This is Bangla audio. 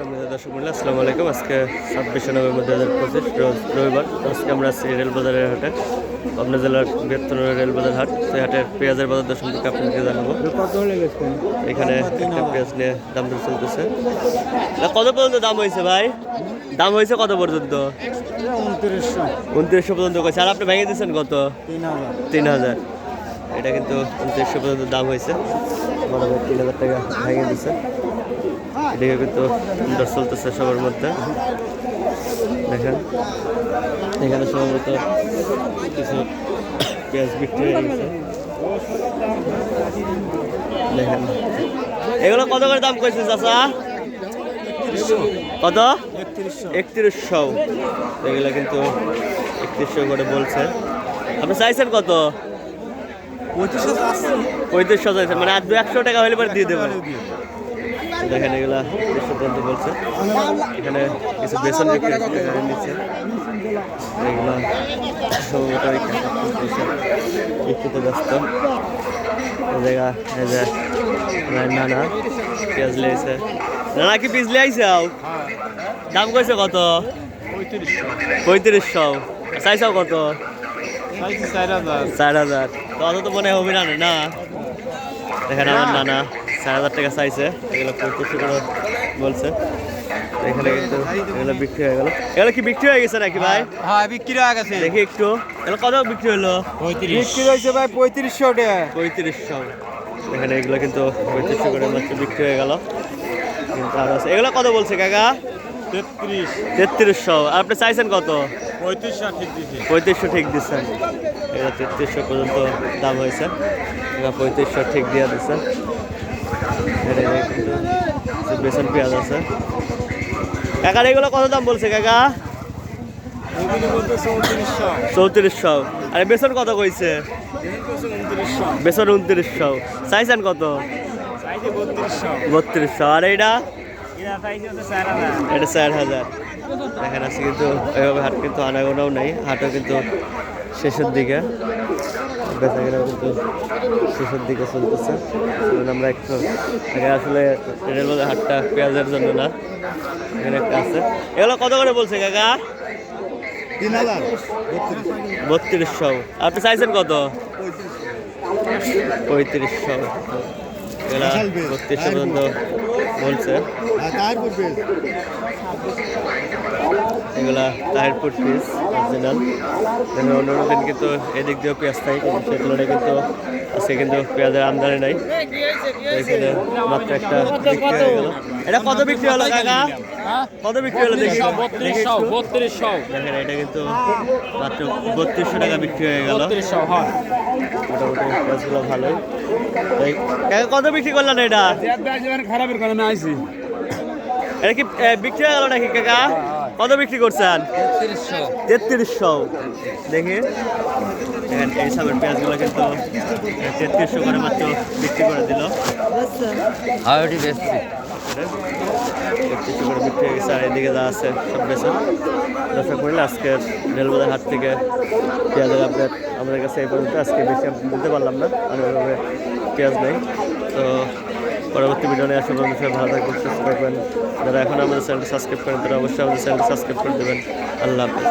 সম্মানিত দর্শক মূল্য আসসালামু আলাইকুম। আজকে 26 নভেম্বর 2025 রোজ রবিবার। আজকে আমরা আছি রেলবাজারের হাটে, পাবনা জেলার বৃহত্তম রেলবাজার হাট। সেই হাটের পেঁয়াজের বাজার দর সম্পর্কে আপনাদেরকে জানাবো। এখানে একটা পেঁয়াজ নিয়ে দাম দর চলতেছে। কত পর্যন্ত দাম হয়েছে ভাই? দাম হয়েছে কত পর্যন্ত? 2900 পর্যন্ত কইছে। আর আপনি ভেঙে দিচ্ছেন কত? 3000। এটা কিন্তু 2900 পর্যন্ত দাম হয়েছে। বরাবর 3000 টাকা ভেঙে দিচ্ছে। এদিকে কিন্তু দর চলতেছে সবার মধ্যে। দেখেন এখানে সম্ভবত কিছু পেঁয়াজ বিক্রি হয়ে গেছে। দেখেন এগুলো কত করে দাম কইছে চাচা? কত? 3100। এগুলো কিন্তু 3100 করে বলছে। আপনি চাইছেন কত? 3500 চাইছেন, মানে আর 100 টাকা হলে পরে দিয়ে দেবেন। দেখেন এগুলা 100 পর্যন্ত বলছে। এখানে কিছু বেসন বিক্রি নিচ্ছে। এগুলো সম্ভবত বিক্রিতে ব্যস্ত। জায়গা এই যে নানা পেঁয়াজ লিয়েছে। নানা কি পিস লিয়েছে? দাম কইছে কত? 3500। চাইছাও কত? 4000। তো অত তো মনে হবে না। না দেখেন আমার নানা 4000 টাকা চাইছে। এগুলো 3500 করে বলছে। এখানে কিন্তু এগুলো বিক্রি হয়ে গেল। এগুলো কি বিক্রি হয়ে গেছে নাকি ভাই? হ্যাঁ বিক্রি হয়ে গেছে। দেখি একটু এগুলো কত বিক্রি হলো? 35 বিক্রি হয়েছে ভাই 3500 টাকা। 3500। এখানে এগুলো কিন্তু 3500 করে মাত্র বিক্রি হয়ে গেল। কিন্তু আর আছে এগুলো কত বলছে কাকা? 3300। আপনি চাইছেন কত? 3500 ঠিক দিছি। 3500 ঠিক দিচ্ছেন। এগুলো 3300 পর্যন্ত দাম হয়েছে। 3500 ঠিক দিয়ে দিচ্ছে। এটা কিন্তু বেসন পেঁয়াজ আছে। কাকা এগুলো কত দাম বলছে কাকা? 3400। আরে বেসন কত কইছে? বেসন 2900। চাইছেন কত? 3200। আর এইটা? এটা 4000। এখানে আছে কিন্তু এইভাবে হাট কিন্তু আনাগোনাও নেই। হাটও কিন্তু শেষের দিকে, বেচাকেনাও কিন্তু শেষের দিকে চলতেছে। আমরা একটু আগে আসলে রেলওয়ে হাটটা পেঁয়াজের জন্য না, এখানে একটা আছে। এগুলো কত করে বলছে কাকা? 3200। আপনি চাইছেন কত? 3500। এগুলা 3200 পর্যন্ত বলছে। এগুলা তাহিরপুর পিস অরিজিনাল। অন্যান্য দিন কিন্তু এদিক দিয়েও পেঁয়াজ থাকে, কিন্তু সে তুলনায় কিন্তু আজকে কিন্তু পেঁয়াজের আমদানি নাই। এখানে মাত্র একটা বিক্রি হয়ে গেল। এটা কত বিক্রি হলো কাকা? কত বিক্রি হলো দেখি? 3200। দেখেন এটা কিন্তু মাত্র 3200 টাকা বিক্রি হয়ে গেল। মোটামুটি পেঁয়াজগুলো ভালোই। কাকা কত বিক্রি করলেন এটা? খারাপের কারণে আইছি। এটা কি বিক্রি হয়ে গেল নাকি কাকা? কত বিক্রি করছেন? 3300। দেখি দেখেন এই সবের পেঁয়াজগুলো কিন্তু 3300 করে মাত্র বিক্রি করে দিল। 3300 করে বিক্রি হয়ে গেছে। আর এদিকে যা আছে সব বেসন। দর্শক করলে আজকের রেলবাজার হাট থেকে পেঁয়াজের আপডেট আমাদের কাছে এই পর্যন্ত। আজকে বেশি বলতে পারলাম না, অনেকভাবে পেঁয়াজ নেই। তো পরবর্তী ভিডিও নিয়ে আসা পর্যন্ত সবাই ভালো থাকবেন, সুস্থ থাকবেন। যারা এখন আমাদের চ্যানেলটি সাবস্ক্রাইব করেন তারা অবশ্যই আমাদের চ্যানেলটি সাবস্ক্রাইব করে দেবেন। আল্লাহ হাফেজ।